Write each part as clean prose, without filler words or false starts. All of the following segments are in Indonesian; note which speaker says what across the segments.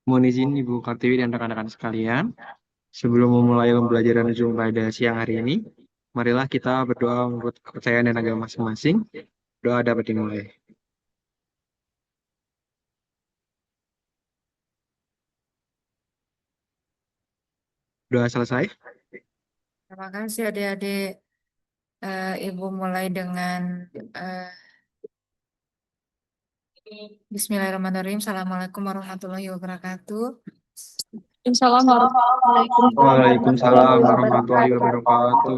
Speaker 1: Mohon izin Ibu Kartiwi dan rekan-rekan sekalian, sebelum memulai pembelajaran Zoom pada siang hari ini, marilah kita berdoa menurut kepercayaan dan agama masing-masing. Doa dapat dimulai. Doa selesai.
Speaker 2: Terima kasih adik-adik. Ibu mulai dengan eh, Bismillahirrahmanirrahim. Assalamualaikum warahmatullahi wabarakatuh.
Speaker 3: Assalamualaikum warahmatullahi
Speaker 1: Waalaikumsalam warahmatullahi
Speaker 3: wabarakatuh.
Speaker 1: wabarakatuh.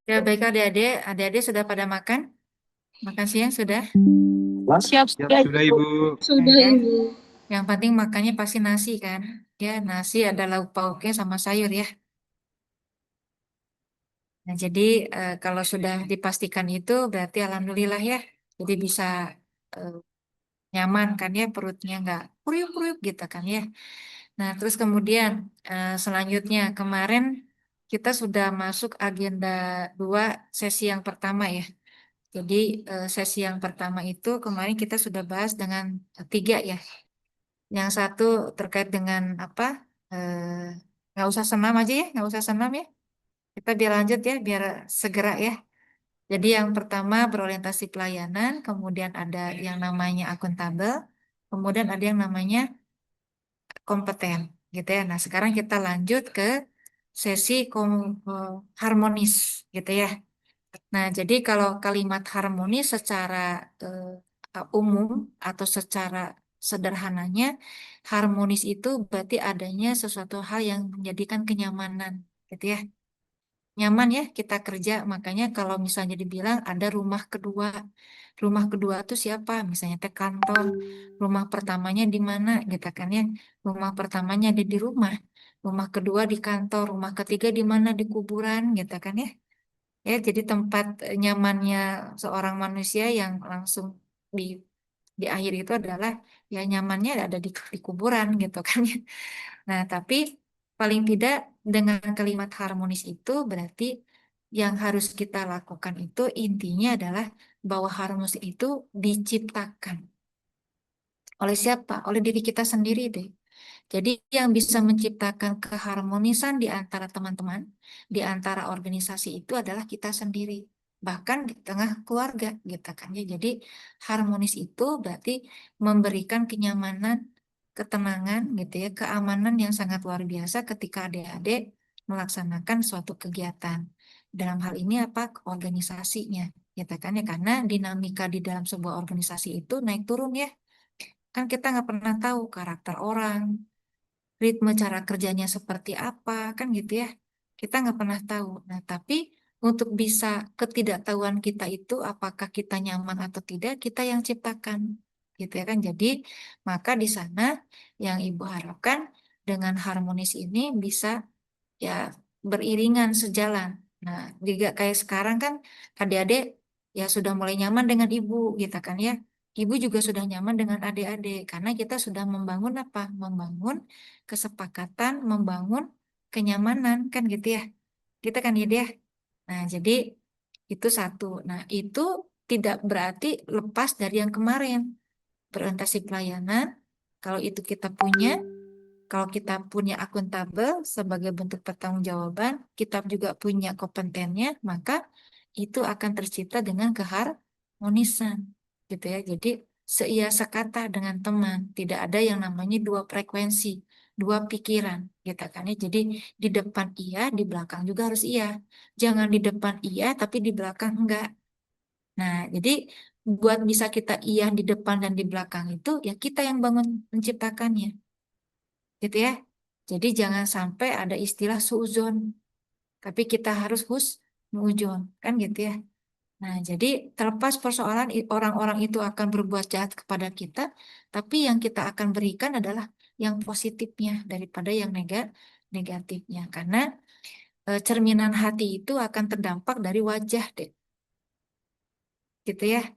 Speaker 2: Ya baik adik-adik, adik-adik sudah pada makan? Makan siang sudah?
Speaker 3: Siap
Speaker 1: Siap,
Speaker 3: sudah
Speaker 1: sudah
Speaker 3: Ibu.
Speaker 1: Ibu.
Speaker 3: Sudah
Speaker 2: Ya.
Speaker 3: Ibu.
Speaker 2: Yang penting makannya pasti nasi kan? Ya nasi ada lauk pauknya sama sayur ya. Nah jadi kalau sudah dipastikan itu berarti alhamdulillah ya. Jadi bisa eh, nyaman kan ya perutnya nggak kriuk-kriuk gitu kan ya. Nah, terus kemudian selanjutnya kemarin kita sudah masuk agenda 2 sesi yang pertama ya. Jadi sesi yang pertama itu kemarin kita sudah bahas dengan 3 ya. Yang satu terkait dengan apa? Nggak usah senam aja ya, nggak usah senam ya. Kita biar lanjut ya, biar segera ya. Jadi yang pertama berorientasi pelayanan, kemudian ada yang namanya akuntabel, kemudian ada yang namanya kompeten gitu ya. Nah, sekarang kita lanjut ke sesi harmonis gitu ya. Nah, jadi kalau kalimat harmonis secara umum atau secara sederhananya, harmonis itu berarti adanya sesuatu hal yang menjadikan kenyamanan gitu ya. Nyaman ya kita kerja, makanya kalau misalnya dibilang ada rumah kedua. Rumah kedua itu siapa? Misalnya teh kantor. Rumah pertamanya di mana gitu kan ya. Rumah pertamanya ada di rumah. Rumah kedua di kantor. Rumah ketiga di mana? Di kuburan gitu kan ya. Ya, jadi tempat nyamannya seorang manusia yang langsung di di akhir itu adalah ya nyamannya ada di kuburan gitu kan ya. Nah, tapi paling tidak dengan kalimat harmonis itu berarti yang harus kita lakukan itu intinya adalah bahwa harmonis itu diciptakan. Oleh siapa? Oleh diri kita sendiri deh. Jadi yang bisa menciptakan keharmonisan di antara teman-teman, di antara organisasi itu adalah kita sendiri. Bahkan di tengah keluarga gitu kan ya. Jadi harmonis itu berarti memberikan kenyamanan, ketenangan gitu ya, keamanan yang sangat luar biasa ketika adik-adik melaksanakan suatu kegiatan. Dalam hal ini apa? Organisasinya gitu kan ya. Karena dinamika di dalam sebuah organisasi itu naik turun ya. Kan kita nggak pernah tahu karakter orang, ritme cara kerjanya seperti apa, kan gitu ya. Kita nggak pernah tahu. Nah, tapi untuk bisa ketidaktahuan kita itu apakah kita nyaman atau tidak, kita yang ciptakan. Gitu ya kan. Jadi, maka di sana yang Ibu harapkan dengan harmonis ini bisa ya beriringan sejalan. Nah, juga kayak sekarang kan adik-adik ya sudah mulai nyaman dengan ibu gitu kan ya. Ibu juga sudah nyaman dengan adik-adik karena kita sudah membangun apa? Membangun kesepakatan, membangun kenyamanan kan gitu ya. Kita kan ya dia. Nah, jadi itu satu. Nah, itu tidak berarti lepas dari yang kemarin. Berorientasi pelayanan, kalau itu kita punya, kalau kita punya akuntabel sebagai bentuk pertanggungjawaban, kita juga punya kompetennya, maka itu akan tercipta dengan keharmonisan, gitu ya. Jadi seia sekata dengan teman, tidak ada yang namanya dua frekuensi, dua pikiran, gitu kan ya. Jadi di depan iya, di belakang juga harus iya. Jangan di depan iya, tapi di belakang enggak. Nah, jadi buat bisa kita iya di depan dan di belakang itu, ya kita yang bangun menciptakannya gitu ya. Jadi jangan sampai ada istilah suuzon, tapi kita harus husnuzon, kan gitu ya. Nah, jadi terlepas persoalan orang-orang itu akan berbuat jahat kepada kita, tapi yang kita akan berikan adalah yang positifnya daripada yang negatifnya. Karena cerminan hati itu akan terdampak dari wajah deh, gitu ya.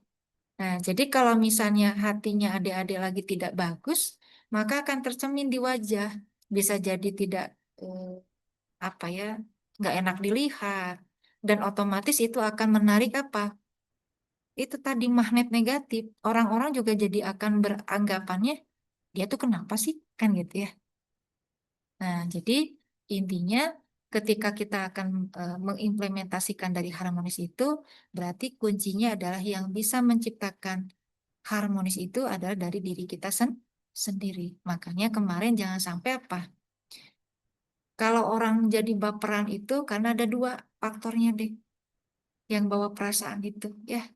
Speaker 2: Nah, jadi kalau misalnya hatinya adik-adik lagi tidak bagus, maka akan tercermin di wajah. Bisa jadi tidak eh, apa ya, nggak enak dilihat, dan otomatis itu akan menarik apa? Itu tadi magnet negatif. Orang-orang juga jadi akan beranggapannya, dia tuh kenapa sih? Kan gitu ya. Nah, jadi intinya ketika kita akan mengimplementasikan dari harmonis itu, berarti kuncinya adalah yang bisa menciptakan harmonis itu adalah dari diri kita sendiri. Makanya kemarin jangan sampai apa? Kalau orang jadi baperan itu karena ada dua faktornya deh yang bawa perasaan itu. Ya,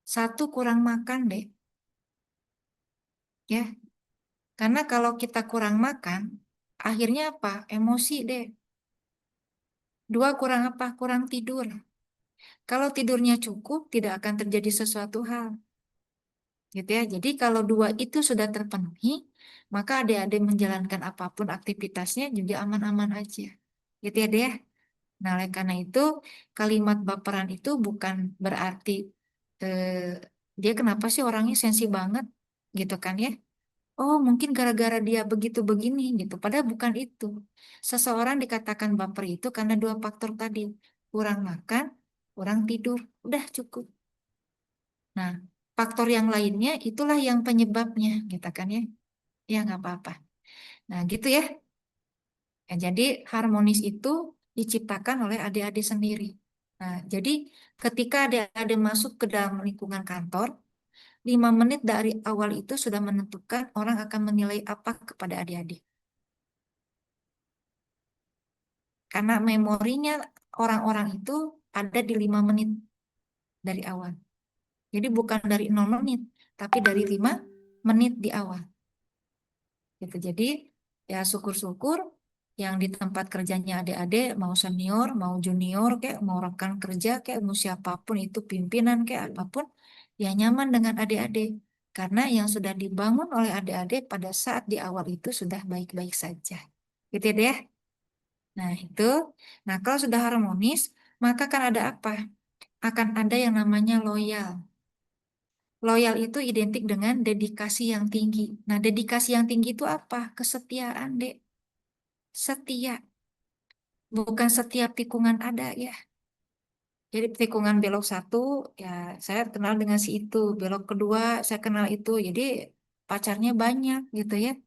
Speaker 2: satu kurang makan deh. Ya, karena kalau kita kurang makan, akhirnya apa? Emosi deh. Dua kurang apa? Kurang tidur. Kalau tidurnya cukup, tidak akan terjadi sesuatu hal. Gitu ya. Jadi kalau dua itu sudah terpenuhi, maka adik-adik menjalankan apapun aktivitasnya juga aman-aman aja. Gitu ya, deh. Nah, oleh karena itu, kalimat baperan itu bukan berarti eh, dia kenapa sih orangnya sensi banget, gitu kan ya? Oh, mungkin gara-gara dia begitu begini, gitu. Padahal bukan itu. Seseorang dikatakan baper itu karena dua faktor tadi, kurang makan, kurang tidur, udah cukup. Nah, faktor yang lainnya itulah yang penyebabnya, gitu kan ya? Ya nggak apa-apa. Nah, gitu ya. Ya, jadi harmonis itu diciptakan oleh adik-adik sendiri. Nah, jadi ketika adik-adik masuk ke dalam lingkungan kantor, 5 menit dari awal itu sudah menentukan orang akan menilai apa kepada adik-adik. Karena memorinya orang-orang itu ada di 5 menit dari awal. Jadi bukan dari 0 menit, tapi dari 5 menit di awal. Gitu. Jadi ya syukur-syukur yang di tempat kerjanya adik-adik mau senior, mau junior, kayak mau rekan kerja, kayak mau siapapun itu pimpinan kayak apapun, ya nyaman dengan adik-adik. Karena yang sudah dibangun oleh adik-adik pada saat di awal itu sudah baik-baik saja. Gitu ya, deh. Nah, itu. Nah, kalau sudah harmonis, maka kan ada apa? Akan ada yang namanya loyal. Loyal itu identik dengan dedikasi yang tinggi. Nah, dedikasi yang tinggi itu apa? Kesetiaan, Dek. Setia. Bukan setiap tikungan ada ya. Jadi tikungan belok satu, ya saya kenal dengan si itu. Belok kedua, saya kenal itu. Jadi pacarnya banyak gitu ya.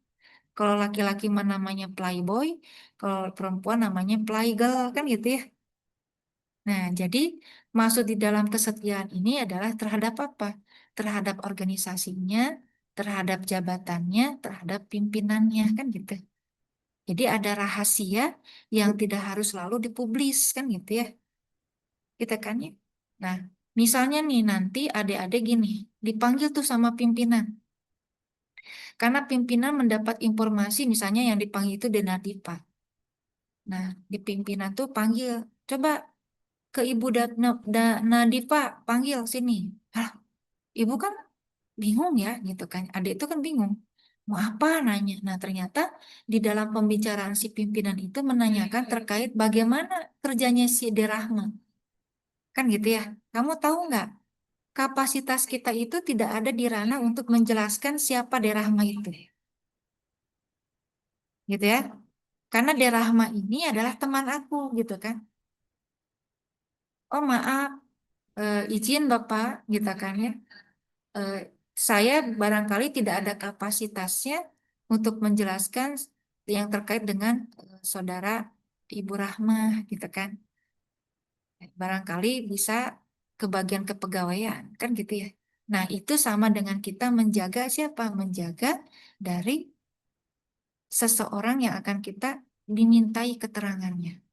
Speaker 2: Kalau laki-laki mah namanya playboy, kalau perempuan namanya playgirl, kan gitu ya. Nah, jadi maksud di dalam kesetiaan ini adalah terhadap apa? Terhadap organisasinya, terhadap jabatannya, terhadap pimpinannya, kan gitu. Jadi ada rahasia yang tidak harus selalu dipublis, kan gitu ya. Kita kan ya. Nah, misalnya nih nanti adik-adik gini, dipanggil tuh sama pimpinan. Karena pimpinan mendapat informasi misalnya yang dipanggil itu Denadipa. Nah, di pimpinan tuh panggil, coba ke Ibu Nadipa, panggil sini. Hah, Ibu kan bingung ya gitu kan. Adik itu kan bingung. Mau apa nanya? Nah, ternyata di dalam pembicaraan si pimpinan itu menanyakan terkait bagaimana kerjanya si Derahma. Kan gitu ya. Kamu tahu nggak? Kapasitas kita itu tidak ada di ranah untuk menjelaskan siapa Derahma itu. Gitu ya. Karena Derahma ini adalah teman aku gitu kan. Oh maaf, izin Bapak gitu kan ya. Eh, saya barangkali tidak ada kapasitasnya untuk menjelaskan yang terkait dengan saudara Ibu Rahmah gitu kan. Barangkali bisa ke bagian kepegawaian kan gitu ya. Nah, itu sama dengan kita menjaga siapa? Menjaga dari seseorang yang akan kita dimintai keterangannya.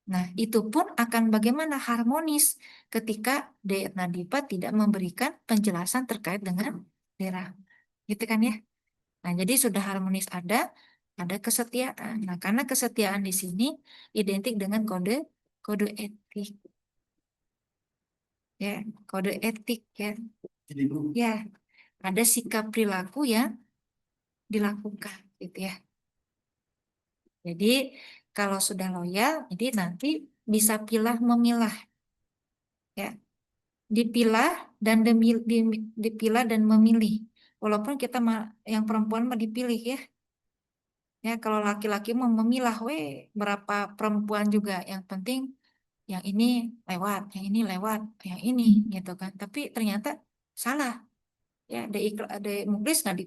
Speaker 2: Nah, itu pun akan bagaimana harmonis ketika Nadipa tidak memberikan penjelasan terkait dengan daerah. Gitu kan ya? Nah, jadi sudah harmonis ada kesetiaan. Nah, karena kesetiaan di sini identik dengan kode kode etik. Ya, kode etik ya. Ya, ada sikap perilaku yang dilakukan gitu ya. Jadi kalau sudah loyal, jadi nanti bisa pilah memilah ya. Dipilah dan dipilah dan memilih. Walaupun kita yang perempuan mah dipilih ya. Ya, kalau laki-laki mau memilah, berapa perempuan juga. Yang penting yang ini lewat, yang ini lewat, yang ini gitu kan. Tapi ternyata salah. Ya, ada muklis nggak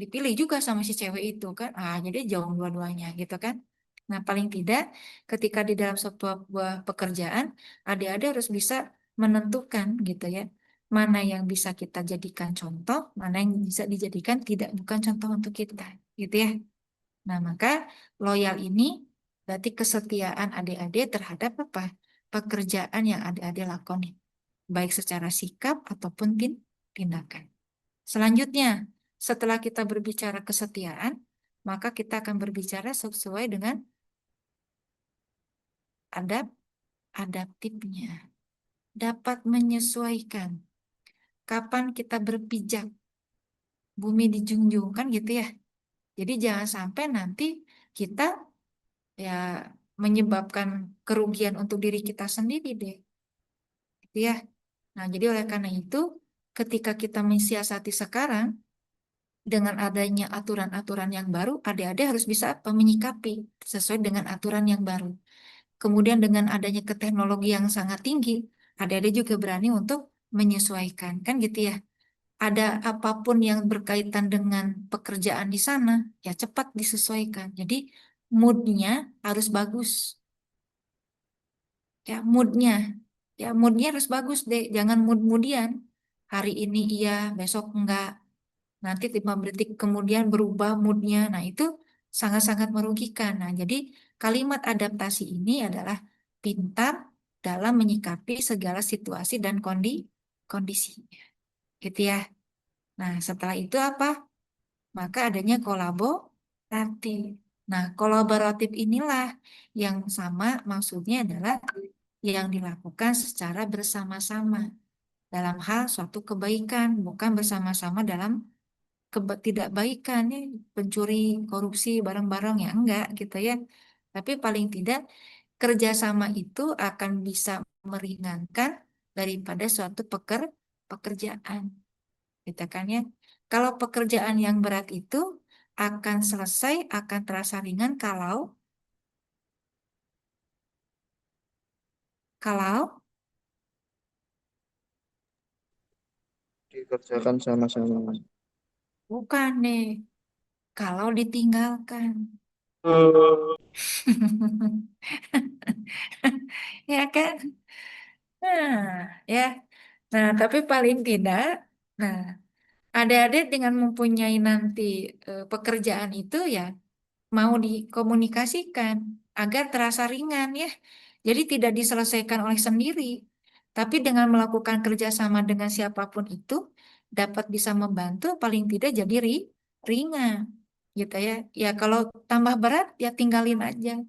Speaker 2: dipilih juga sama si cewek itu kan. Jadi jauh dua-duanya gitu kan. Nah, paling tidak ketika di dalam sebuah pekerjaan, adik-adik harus bisa menentukan gitu ya. Mana yang bisa kita jadikan contoh, mana yang bisa dijadikan bukan contoh untuk kita, gitu ya. Nah, maka loyal ini berarti kesetiaan adik-adik terhadap apa? Pekerjaan yang adik-adik lakoni, baik secara sikap ataupun tindakan. Selanjutnya, setelah kita berbicara kesetiaan, maka kita akan berbicara sesuai dengan adaptifnya. Dapat menyesuaikan. Kapan kita berpijak, bumi dijunjung, kan gitu ya. Jadi jangan sampai nanti kita ya menyebabkan kerugian untuk diri kita sendiri deh. Gitu ya. Nah, jadi oleh karena itu, ketika kita mensiasati sekarang, dengan adanya aturan-aturan yang baru, adik-adik harus bisa apa? Menyikapi sesuai dengan aturan yang baru. Kemudian dengan adanya teknologi yang sangat tinggi, adik-adik juga berani untuk menyesuaikan, kan gitu ya. Ada apapun yang berkaitan dengan pekerjaan di sana, ya cepat disesuaikan. Jadi moodnya harus bagus, ya moodnya harus bagus deh, jangan mood-moodian. Hari ini iya, besok enggak. Nanti 5 detik kemudian berubah moodnya. Nah, itu sangat-sangat merugikan. Nah, jadi kalimat adaptasi ini adalah pintar dalam menyikapi segala situasi dan kondisi. Gitu ya. Nah, setelah itu apa? Maka adanya kolaboratif. Nah, kolaboratif inilah yang sama maksudnya adalah yang dilakukan secara bersama-sama dalam hal suatu kebaikan, bukan bersama-sama dalam tidak baikan ya, pencuri korupsi bareng-bareng ya enggak gitu ya. Tapi paling tidak kerjasama itu akan bisa meringankan daripada suatu pekerjaan gitu kan ya. Kalau pekerjaan yang berat itu akan selesai, akan terasa ringan kalau
Speaker 3: Dikerjakan sama-sama.
Speaker 2: bukan nih, kalau ditinggalkan. Ya kan? Nah, ya. Nah, tapi paling tidak, nah, adik-adik dengan mempunyai nanti pekerjaan itu ya mau dikomunikasikan agar terasa ringan ya. Jadi tidak diselesaikan oleh sendiri, tapi dengan melakukan kerjasama dengan siapapun itu dapat bisa membantu paling tidak jadi ringan gitu ya. Ya kalau tambah berat ya tinggalin aja.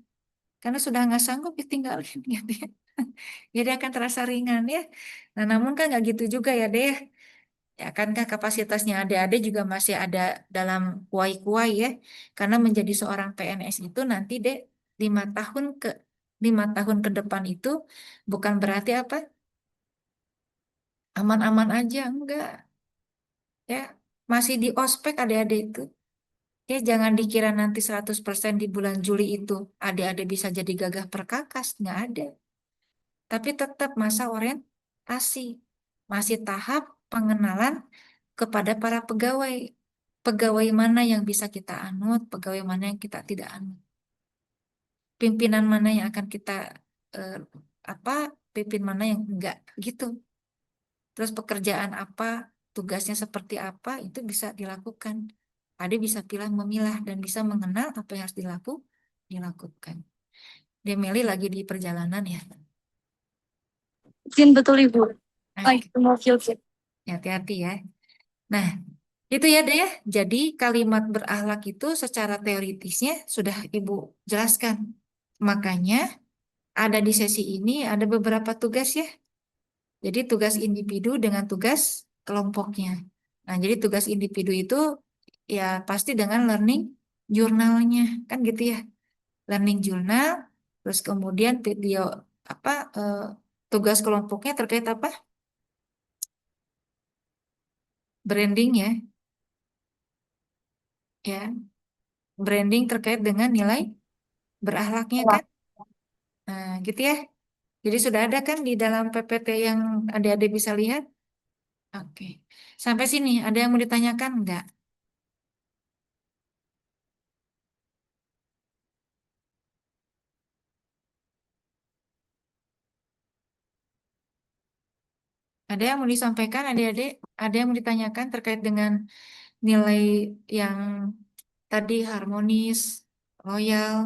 Speaker 2: Karena sudah nggak sanggup ditinggalin gitu ya. Jadi akan terasa ringan ya. Nah, namun kan nggak gitu juga ya deh. Ya kan kapasitasnya adik-adik juga masih ada dalam kuai-kuai ya. Karena menjadi seorang PNS itu nanti deh 5 tahun ke 5 tahun ke depan itu bukan berarti apa aman-aman aja enggak ya. Masih di ospek adik-adik itu. Ya jangan dikira nanti 100% di bulan Juli itu adik-adik bisa jadi gagah perkakas. Nggak ada. Tapi tetap masa orientasi. Masih tahap pengenalan kepada para pegawai. Pegawai mana yang bisa kita anut, pegawai mana yang kita tidak anut. Pimpinan mana yang akan kita eh, apa, pimpin mana yang enggak gitu. Terus pekerjaan apa, tugasnya seperti apa, itu bisa dilakukan. Ada bisa pilih memilah dan bisa mengenal apa yang harus dilakukan. Demeli lagi di perjalanan ya.
Speaker 3: Mungkin betul Ibu.
Speaker 2: Nah,
Speaker 3: Lagi mau field trip.
Speaker 2: hati-hati ya. Nah, itu ya deh ya. Jadi kalimat berakhlak itu secara teoritisnya sudah Ibu jelaskan. Makanya ada di sesi ini ada beberapa tugas ya. Jadi tugas individu dengan tugas kelompoknya. Nah, jadi tugas individu itu ya pasti dengan learning jurnalnya kan gitu ya. Learning jurnal, terus kemudian video apa tugas kelompoknya terkait apa? Branding ya. Ya, branding terkait dengan nilai berakhlaknya kan. Nah, gitu ya. Jadi sudah ada kan di dalam PPT yang adik-adik bisa lihat. Oke. Sampai sini ada yang mau ditanyakan enggak? Ada yang mau disampaikan adik-adik? Ada yang mau ditanyakan terkait dengan nilai yang tadi harmonis, loyal,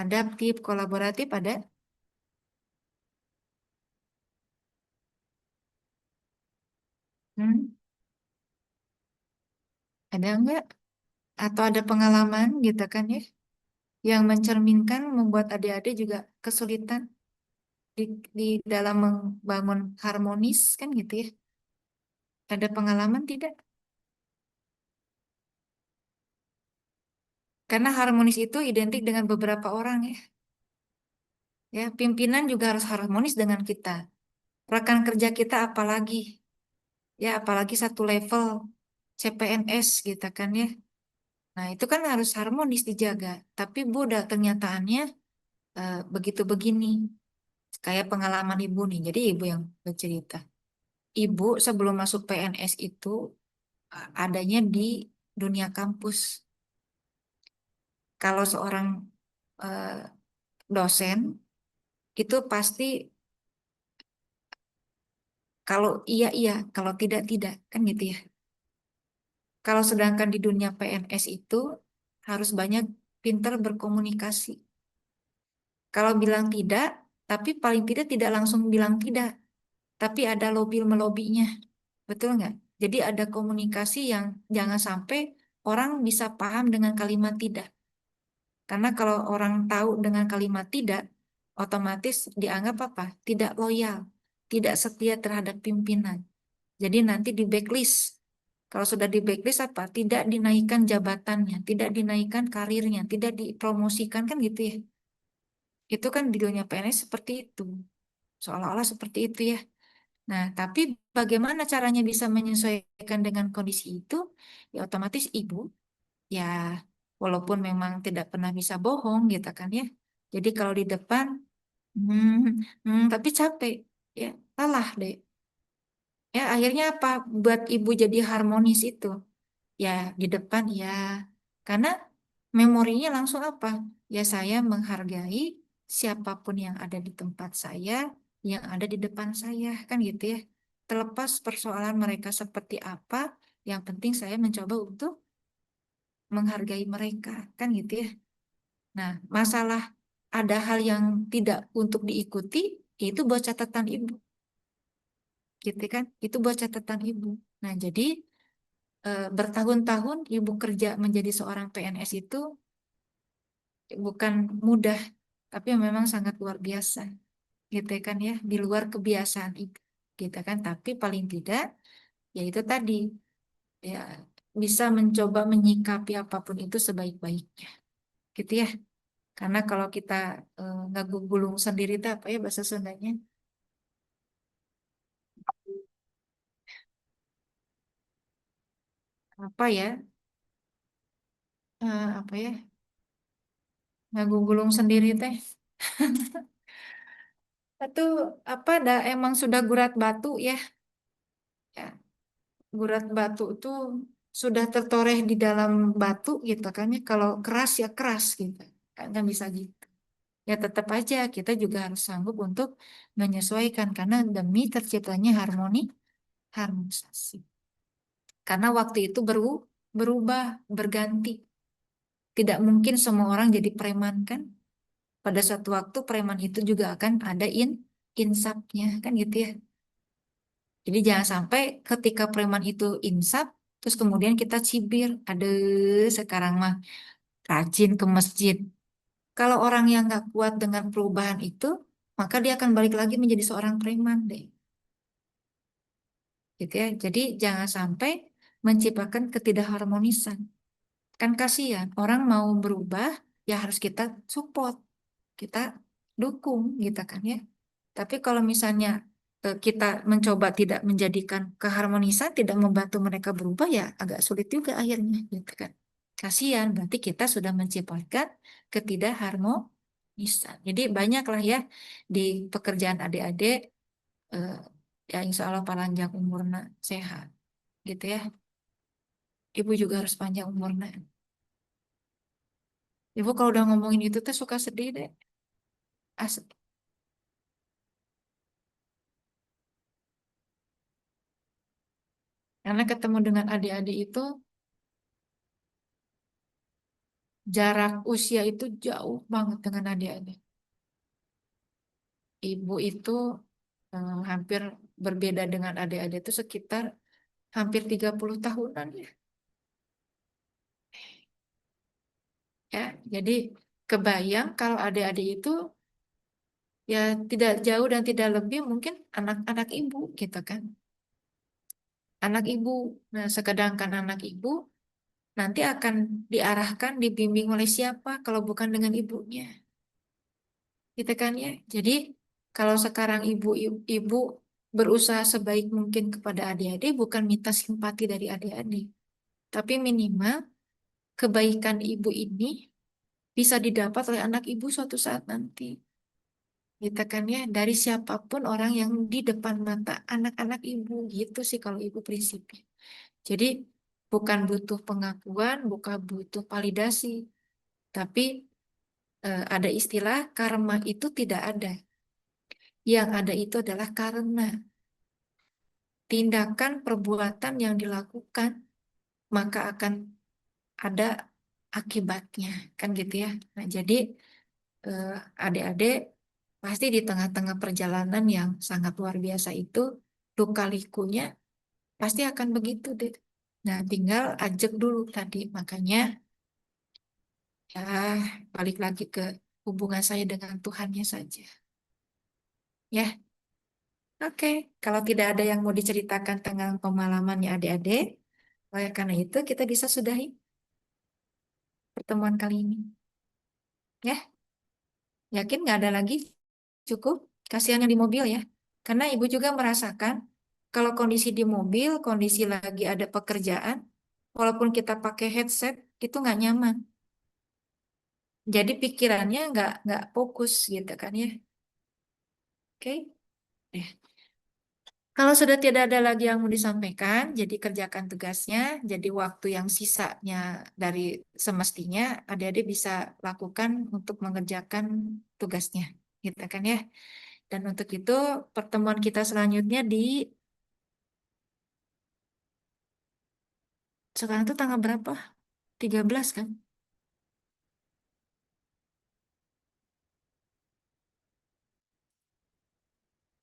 Speaker 2: adaptif, kolaboratif ada? Hmm? Ada enggak? Atau ada pengalaman gitu kan ya? Yang mencerminkan membuat adik-adik juga kesulitan di, di dalam membangun harmonis kan gitu ya? Ada pengalaman tidak? Karena harmonis itu identik dengan beberapa orang ya. Ya, pimpinan juga harus harmonis dengan kita. Rekan kerja kita apalagi, ya apalagi satu level CPNS gitu kan ya. Nah, itu kan harus harmonis dijaga. Tapi Bu, kenyataannya begitu begini. Kayak pengalaman Ibu nih. Jadi Ibu yang bercerita. Ibu sebelum masuk PNS itu adanya di dunia kampus. Kalau seorang eh, dosen itu pasti kalau iya iya, kalau tidak tidak, kan gitu ya. Kalau sedangkan di dunia PNS itu harus banyak pintar berkomunikasi. Kalau bilang tidak, tapi paling tidak tidak langsung bilang tidak, tapi ada lobby melobinya, betul nggak? Jadi ada komunikasi yang jangan sampai orang bisa paham dengan kalimat tidak. Karena kalau orang tahu dengan kalimat tidak, otomatis dianggap apa? Tidak loyal, tidak setia terhadap pimpinan. Jadi nanti di backlist. Kalau sudah di backlist apa? Tidak dinaikkan jabatannya, tidak dinaikkan karirnya, tidak dipromosikan kan gitu ya. Itu kan di dunia PNS seperti itu. Seolah-olah seperti itu ya. Nah, tapi bagaimana caranya bisa menyesuaikan dengan kondisi itu? Ya otomatis ibu, ya walaupun memang tidak pernah bisa bohong gitu kan ya. Jadi kalau di depan, hmm, tapi capek, ya lelah deh. Ya akhirnya apa? Buat ibu jadi harmonis itu. Ya di depan ya, karena memorinya langsung apa? Ya saya menghargai siapapun yang ada di tempat saya, yang ada di depan saya, kan gitu ya. Terlepas persoalan mereka seperti apa, yang penting saya mencoba untuk menghargai mereka, kan gitu ya. Nah, masalah ada hal yang tidak untuk diikuti, itu buat catatan ibu, gitu kan? Itu buat catatan ibu. Nah, jadi bertahun-tahun ibu kerja menjadi seorang PNS itu bukan mudah, tapi memang sangat luar biasa, gitu kan ya, di luar kebiasaan itu, gitu kan. Tapi paling tidak, ya itu tadi, ya bisa mencoba menyikapi apapun itu sebaik-baiknya, gitu ya. Karena kalau kita nggak gulung sendiri itu apa ya bahasa Sundanya? Apa ya? Apa ya? Nggak gulung sendiri teh. Itu apa? Dah emang sudah gurat batu ya. Ya, gurat batu itu sudah tertoreh di dalam batu gitu kan ya. Kalau keras ya keras gitu. Kan bisa gitu. Ya tetap aja kita juga harus sanggup untuk menyesuaikan karena demi terciptanya harmonisasi. Karena waktu itu berubah, berganti. Tidak mungkin semua orang jadi preman kan. Pada suatu waktu preman itu juga akan ada insapnya kan gitu ya. Jadi jangan sampai ketika preman itu insap, terus kemudian kita cibir. Ada sekarang mah rajin ke masjid. Kalau orang yang nggak kuat dengan perubahan itu, maka dia akan balik lagi menjadi seorang preman deh. Gitu ya. Jadi jangan sampai menciptakan ketidakharmonisan. Kan kasihan, orang mau berubah, ya harus kita support, kita dukung gitu kan ya. Tapi kalau misalnya kita mencoba tidak menjadikan keharmonisan, tidak membantu mereka berubah, ya agak sulit juga akhirnya gitu kan. Kasihan, berarti kita sudah menciptakan ketidakharmonisan. Jadi banyaklah ya di pekerjaan adik-adik, eh, ya insya Allah panjang umurna sehat gitu ya. Ibu juga harus panjang umurna. Ibu kalau udah ngomongin itu tuh suka sedih deh. Asli. Karena ketemu dengan adik-adik itu jarak usia itu jauh banget dengan adik-adik. Ibu itu hampir berbeda dengan adik-adik itu sekitar hampir 30 tahunan ya. Ya, jadi kebayang kalau adik-adik itu ya tidak jauh dan tidak lebih mungkin anak-anak ibu gitu kan. Anak ibu. Nah, sedangkan anak ibu nanti akan diarahkan, dibimbing oleh siapa kalau bukan dengan ibunya. Gitu kan ya. Jadi kalau sekarang ibu berusaha sebaik mungkin kepada adik-adik bukan minta simpati dari adik-adik, tapi minimal kebaikan ibu ini bisa didapat oleh anak ibu suatu saat nanti. Gitu kan ya, dari siapapun orang yang di depan mata anak-anak ibu gitu sih kalau ibu prinsipnya. Jadi bukan butuh pengakuan, bukan butuh validasi, tapi ada istilah karma itu tidak ada. Yang ada itu adalah karena tindakan perbuatan yang dilakukan maka akan ada akibatnya kan gitu ya. Nah, jadi eh, adik-adik pasti di tengah-tengah perjalanan yang sangat luar biasa itu lika-likunya pasti akan begitu deh. Nah, tinggal ajak dulu tadi. Makanya ya balik lagi ke hubungan saya dengan Tuhannya saja. Ya, oke. Kalau tidak ada yang mau diceritakan tentang pengalamannya adik-adik, oleh karena itu kita bisa sudahi pertemuan kali ini. Ya, yakin nggak ada lagi? Cukup? Kasihan yang di mobil ya. Karena ibu juga merasakan kalau kondisi di mobil, kondisi lagi ada pekerjaan, walaupun kita pakai headset, itu nggak nyaman. Jadi pikirannya nggak fokus gitu kan ya. Oke? Eh, Kalau sudah tidak ada lagi yang mau disampaikan, jadi kerjakan tugasnya. Jadi waktu yang sisanya dari semestinya, adik-adik bisa lakukan untuk mengerjakan tugasnya. Gitu kan ya. Dan untuk itu pertemuan kita selanjutnya di sekarang itu tanggal berapa? 13 kan?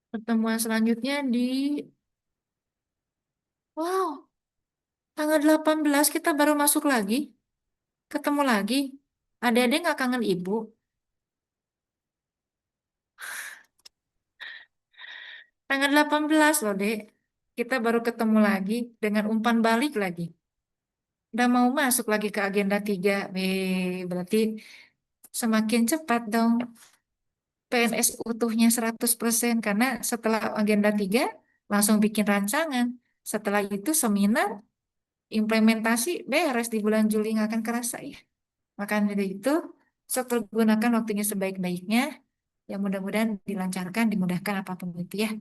Speaker 2: Pertemuan selanjutnya di wow, tanggal 18 kita baru masuk lagi, ketemu lagi. Adik-adik nggak kangen ibu? Tanggal 18 loh, Dek. Kita baru ketemu lagi dengan umpan balik lagi. Udah mau masuk lagi ke agenda 3. Berarti semakin cepat dong PNS utuhnya 100% karena setelah agenda 3 langsung bikin rancangan. Setelah itu seminar, implementasi beres di bulan Juli nggak akan kerasa ya. Maka dari itu, sok gunakan waktunya sebaik-baiknya. Ya mudah-mudahan dilancarkan, dimudahkan apapun itu ya.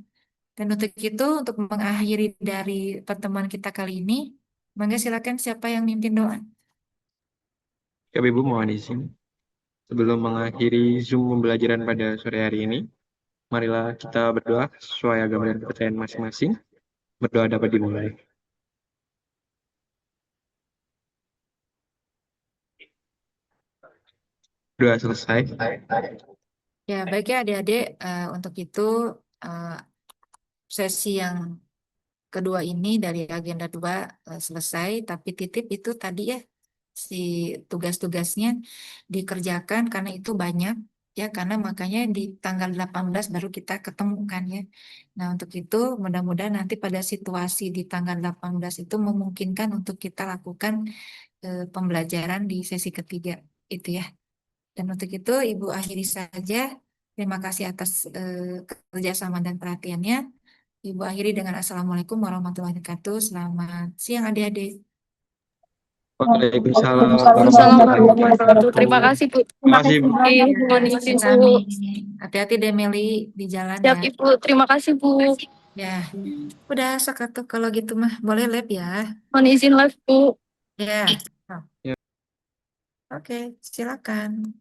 Speaker 2: Dan untuk itu, untuk mengakhiri dari pertemuan kita kali ini, mangga silakan siapa yang mimpin doa.
Speaker 1: Ya, Ibu mohon izin. Sebelum mengakhiri Zoom pembelajaran pada sore hari ini, marilah kita berdoa sesuai agama dan kepercayaan masing-masing. Berdoa dapat dimulai. Doa selesai.
Speaker 2: Ya, baik ya adik-adik, untuk itu sesi yang kedua ini dari agenda 2 selesai, tapi titip itu tadi ya, si tugas-tugasnya dikerjakan karena itu banyak, ya karena makanya di tanggal 18 baru kita ketemukan ya. Nah untuk itu mudah-mudahan nanti pada situasi di tanggal 18 itu memungkinkan untuk kita lakukan pembelajaran di sesi ketiga itu ya. Dan untuk itu Ibu akhiri saja. Terima kasih atas kerjasama dan perhatiannya. Ibu akhiri dengan Assalamualaikum warahmatullahi wabarakatuh. Selamat siang adik-adik.
Speaker 1: Waalaikumsalam
Speaker 3: Waalaikumsalam
Speaker 1: warahmatullahi
Speaker 3: warahmatullahi wabarakatuh.
Speaker 1: wabarakatuh.
Speaker 3: Terima kasih, Bu.
Speaker 1: Terima kasih, Bu.
Speaker 3: Mohon izin, Bu.
Speaker 2: Amin. Hati-hati deh Meli di jalan
Speaker 3: Siap,
Speaker 2: ya.
Speaker 3: Ibu. Terima kasih, Bu.
Speaker 2: Ya, udah sok atuh kalau gitu mah boleh lab ya.
Speaker 3: Mohon izin live, Bu.
Speaker 2: Ya,
Speaker 1: Ya.
Speaker 2: oke, silakan.